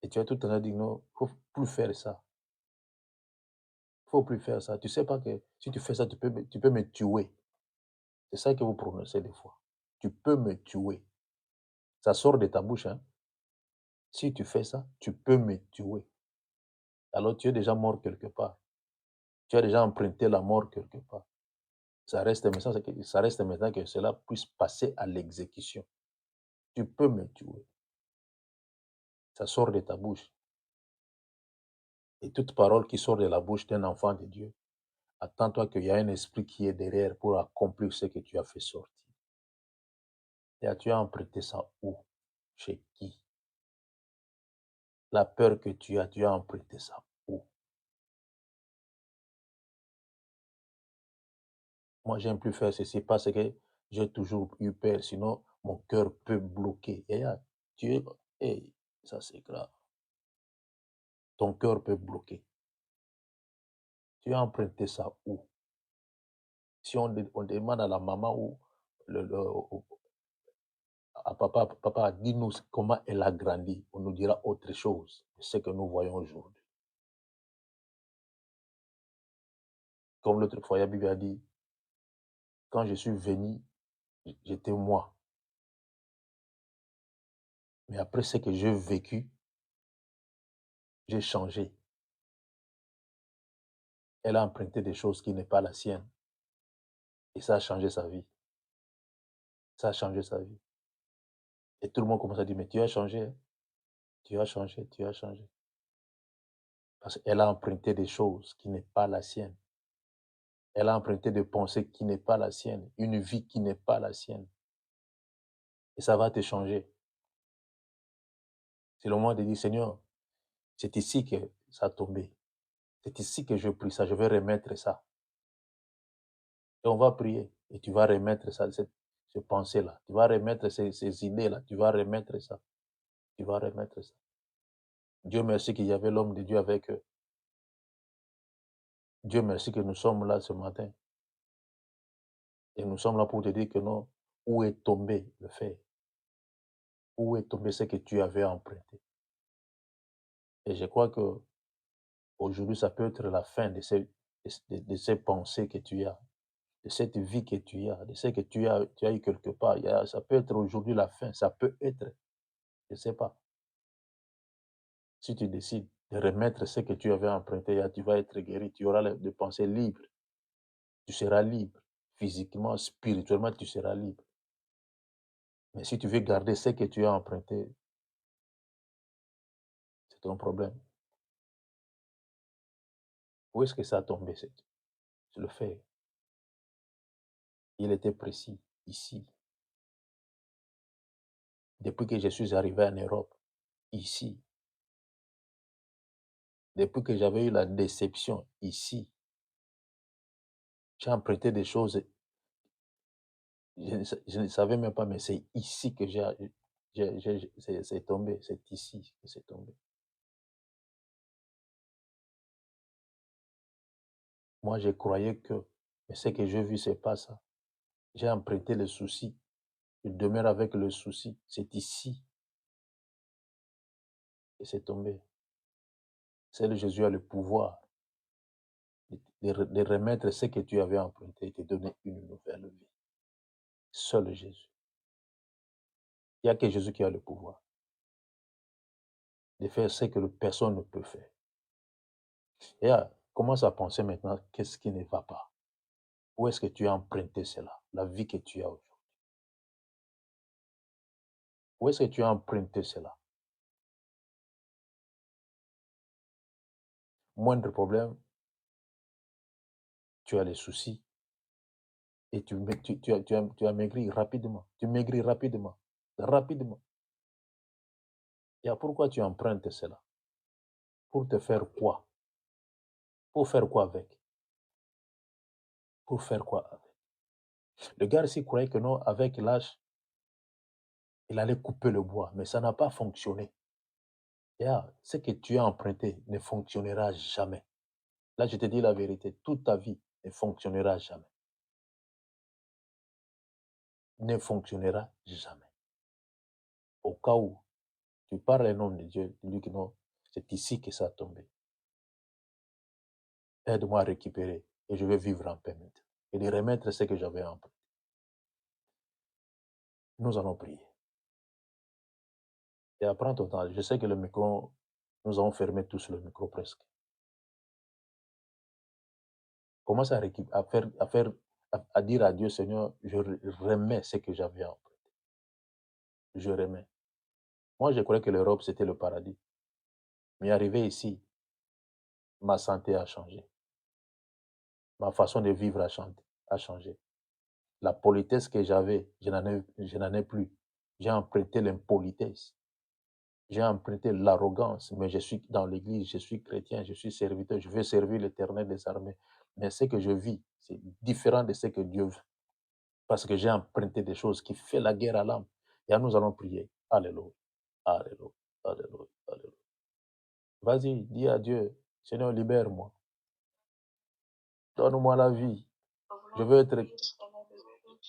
Et tu as tout le temps dit non, il ne faut plus faire ça. Il ne faut plus faire ça. Tu ne sais pas que si tu fais ça, tu peux me tuer. C'est ça que vous prononcez des fois. Tu peux me tuer. Ça sort de ta bouche. Hein? Si tu fais ça, tu peux me tuer. Alors tu es déjà mort quelque part. Tu as déjà emprunté la mort quelque part. Ça reste maintenant que cela puisse passer à l'exécution. Tu peux me tuer. Ça sort de ta bouche. Et toute parole qui sort de la bouche d'un enfant de Dieu, attends-toi qu'il y a un esprit qui est derrière pour accomplir ce que tu as fait sortir. Et tu as emprunté ça où? Chez qui? La peur que tu as emprunté ça où? Moi, j'aime plus faire ceci parce que j'ai toujours eu peur, sinon mon cœur peut bloquer. Et là, hey, ça c'est grave. Ton cœur peut bloquer. Tu as emprunté ça où? Si on demande à la maman ou à papa, dis-nous comment elle a grandi, on nous dira autre chose de ce que nous voyons aujourd'hui. Comme l'autre fois, la Bible a dit, quand je suis venu, j'étais moi. Mais après ce que j'ai vécu, j'ai changé. Elle a emprunté des choses qui n'est pas la sienne. Et ça a changé sa vie. Ça a changé sa vie. Et tout le monde commence à dire, mais tu as changé. Hein? Tu as changé, tu as changé. Parce qu'elle a emprunté des choses qui n'est pas la sienne. Elle a emprunté des pensées qui n'est pas la sienne. Une vie qui n'est pas la sienne. Et ça va te changer. C'est le moment de dire, Seigneur, c'est ici que ça a tombé. C'est ici que je prie ça. Je vais remettre ça. Et on va prier. Et tu vas remettre ça, ces pensées-là. Tu vas remettre ces idées-là. Tu vas remettre ça. Tu vas remettre ça. Dieu merci qu'il y avait l'homme de Dieu avec eux. Dieu merci que nous sommes là ce matin. Et nous sommes là pour te dire que non, où est tombé le fait? Où est tombé ce que tu avais emprunté? Et je crois que aujourd'hui, ça peut être la fin de ces pensées que tu as, de cette vie que tu as, de ce que tu as eu quelque part. Ça peut être aujourd'hui la fin. Ça peut être, je ne sais pas. Si tu décides de remettre ce que tu avais emprunté, tu vas être guéri. Tu auras des pensées libres. Tu seras libre. Physiquement, spirituellement, tu seras libre. Mais si tu veux garder ce que tu as emprunté, c'est ton problème. Où est-ce que ça a tombé? C'est le fait. Il était précis ici. Depuis que je suis arrivé en Europe, ici. Depuis que j'avais eu la déception ici, j'ai emprunté des choses, je ne savais même pas, mais c'est ici que c'est tombé, c'est ici que c'est tombé. Moi, je croyais que, mais ce que j'ai vu, c'est pas ça. J'ai emprunté le souci. Je demeure avec le souci. C'est ici que c'est tombé. Seul Jésus a le pouvoir de remettre ce que tu avais emprunté et te donner une nouvelle vie. Seul Jésus. Il n'y a que Jésus qui a le pouvoir de faire ce que personne ne peut faire. Et commence à penser maintenant, qu'est-ce qui ne va pas? Où est-ce que tu as emprunté cela? La vie que tu as aujourd'hui. Où est-ce que tu as emprunté cela? Moindre problème, tu as les soucis et tu as maigri rapidement. Tu maigris rapidement. Rapidement. Et pourquoi tu empruntes cela? Pour te faire quoi? Pour faire quoi avec? Pour faire quoi avec? Le gars ici croyait que non, avec l'âge, il allait couper le bois, mais ça n'a pas fonctionné. Et ce que tu as emprunté ne fonctionnera jamais. Là, je te dis la vérité, toute ta vie ne fonctionnera jamais. Ne fonctionnera jamais. Au cas où tu parles au nom de Dieu, tu dis que non, c'est ici que ça a tombé. Aide-moi à récupérer et je vais vivre en paix maintenant. Et de remettre ce que j'avais emprunté. Nous allons prier. Et apprends ton temps. Je sais que le micro, nous avons fermé tous le micro presque. Commence à dire à Dieu, Seigneur, je remets ce que j'avais emprunté. Je remets. Moi, je croyais que l'Europe, c'était le paradis. Mais arrivé ici, ma santé a changé. Ma façon de vivre a changé. La politesse que j'avais, je n'en ai plus. J'ai emprunté l'impolitesse. J'ai emprunté l'arrogance, mais je suis dans l'église, je suis chrétien, je suis serviteur, je veux servir l'Éternel des armées. Mais ce que je vis, c'est différent de ce que Dieu veut. Parce que j'ai emprunté des choses qui font la guerre à l'âme. Et nous allons prier. Alléluia. Alléluia. Alléluia. Alléluia. Vas-y, dis à Dieu, Seigneur, libère-moi. Donne-moi la vie. Je veux être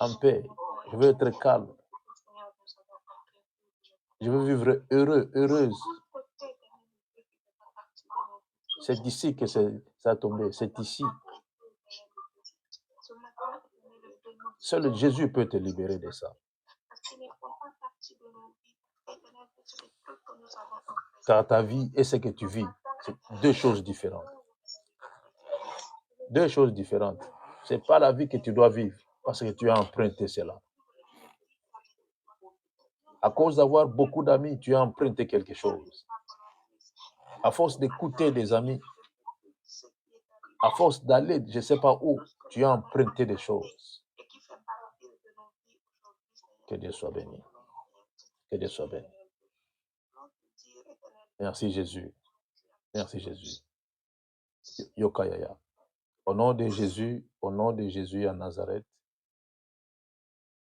en paix. Je veux être calme. Je veux vivre heureux, heureuse. C'est d'ici que ça a tombé. C'est ici. Seul Jésus peut te libérer de ça. Car ta vie et ce que tu vis, c'est deux choses différentes. Deux choses différentes. Ce n'est pas la vie que tu dois vivre parce que tu as emprunté cela. À cause d'avoir beaucoup d'amis, tu as emprunté quelque chose. À force d'écouter des amis, à force d'aller, je ne sais pas où, tu as emprunté des choses. Que Dieu soit béni. Que Dieu soit béni. Merci Jésus. Merci Jésus. Yokayaya. Au nom de Jésus à Nazareth,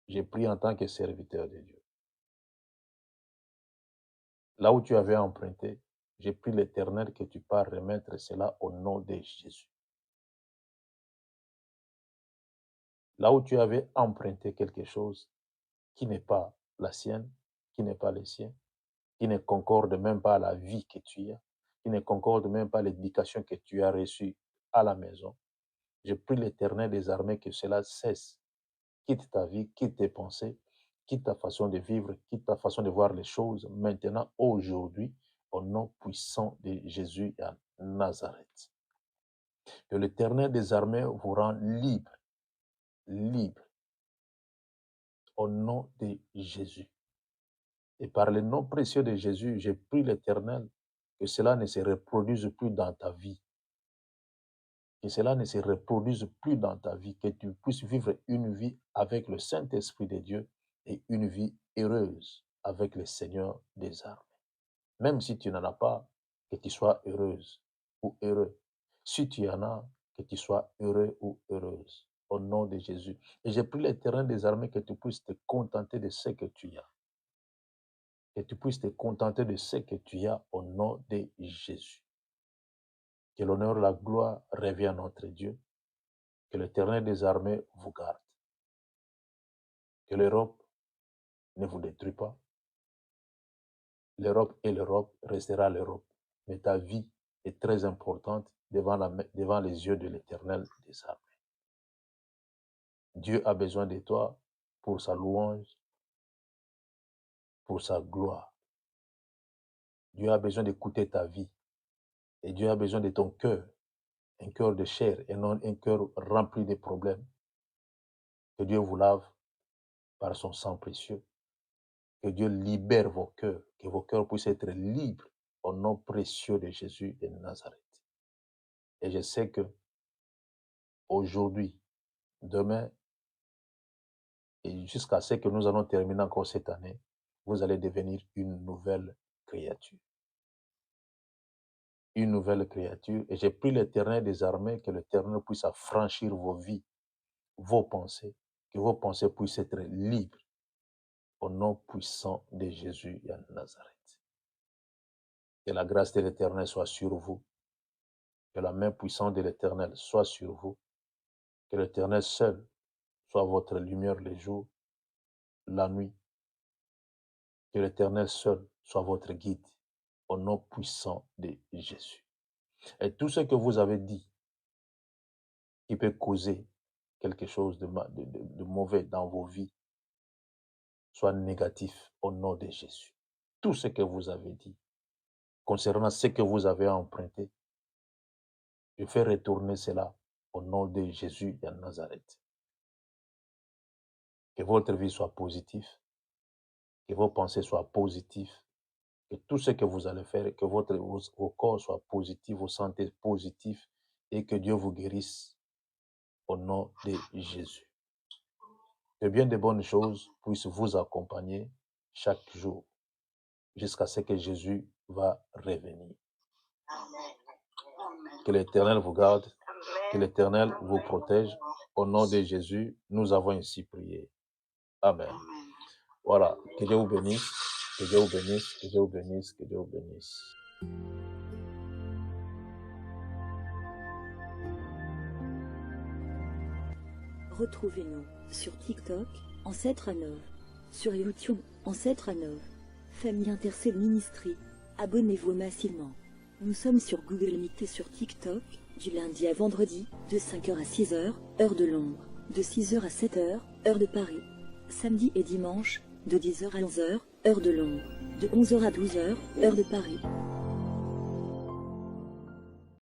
j'ai pris en tant que serviteur de Dieu. Là où tu avais emprunté, j'ai pris l'Éternel que tu pars remettre cela au nom de Jésus. Là où tu avais emprunté quelque chose qui n'est pas la sienne, qui n'est pas le sien, qui ne concorde même pas à la vie que tu as, qui ne concorde même pas à l'éducation que tu as reçue à la maison, je prie l'Éternel des armées que cela cesse. Quitte ta vie, quitte tes pensées, quitte ta façon de vivre, quitte ta façon de voir les choses, maintenant, aujourd'hui, au nom puissant de Jésus à Nazareth. Que l'Éternel des armées vous rend libre, libre, au nom de Jésus. Et par le nom précieux de Jésus, j'ai pris l'Éternel, que cela ne se reproduise plus dans ta vie. Que cela ne se reproduise plus dans ta vie, que tu puisses vivre une vie avec le Saint-Esprit de Dieu et une vie heureuse avec le Seigneur des armées. Même si tu n'en as pas, que tu sois heureuse ou heureux. Si tu en as, que tu sois heureux ou heureuse. Au nom de Jésus. Et j'ai pris l'Éternel des armées, que tu puisses te contenter de ce que tu as. Que tu puisses te contenter de ce que tu as au nom de Jésus. Que l'honneur et la gloire reviennent à notre Dieu. Que l'Éternel des armées vous garde. Que l'Europe ne vous détruit pas. L'Europe est l'Europe, restera l'Europe. Mais ta vie est très importante devant les yeux de l'Éternel des armées. Dieu a besoin de toi pour sa louange, pour sa gloire. Dieu a besoin d'écouter ta vie. Et Dieu a besoin de ton cœur, un cœur de chair et non un cœur rempli de problèmes. Que Dieu vous lave par son sang précieux. Que Dieu libère vos cœurs, que vos cœurs puissent être libres au nom précieux de Jésus de Nazareth. Et je sais que aujourd'hui, demain, et jusqu'à ce que nous allons terminer encore cette année, vous allez devenir une nouvelle créature. Une nouvelle créature. Et j'ai pris l'Éternel des armées, que l'Éternel puisse affranchir vos vies, vos pensées, que vos pensées puissent être libres au nom puissant de Jésus de Nazareth. Que la grâce de l'Éternel soit sur vous. Que la main puissante de l'Éternel soit sur vous. Que l'Éternel seul soit votre lumière le jour, la nuit. Que l'Éternel seul soit votre guide au nom puissant de Jésus. Et tout ce que vous avez dit qui peut causer quelque chose de mauvais dans vos vies soit négatif au nom de Jésus. Tout ce que vous avez dit concernant ce que vous avez emprunté, je fais retourner cela au nom de Jésus de Nazareth. Que votre vie soit positive, que vos pensées soient positives, que tout ce que vous allez faire, que vos corps soient positifs, vos santé positives, et que Dieu vous guérisse au nom de Jésus. Que bien de bonnes choses puissent vous accompagner chaque jour, jusqu'à ce que Jésus va revenir. Que l'Éternel vous garde, que l'Éternel vous protège. Au nom de Jésus, nous avons ainsi prié. Amen. Voilà, que Dieu vous bénisse, que Dieu vous bénisse, que Dieu vous bénisse, que Dieu vous bénisse. Retrouvez-nous sur TikTok, Ancêtre à Nov, sur YouTube, Ancêtre à Nov, Famille Intercelle Ministry. Abonnez-vous massivement. Nous sommes sur Google Meet et sur TikTok, du lundi à vendredi, de 5h à 6h, heure de Londres, de 6h à 7h, heure de Paris. Samedi et dimanche, de 10h à 11h, heure de Londres, de 11h à 12h, heure de Paris.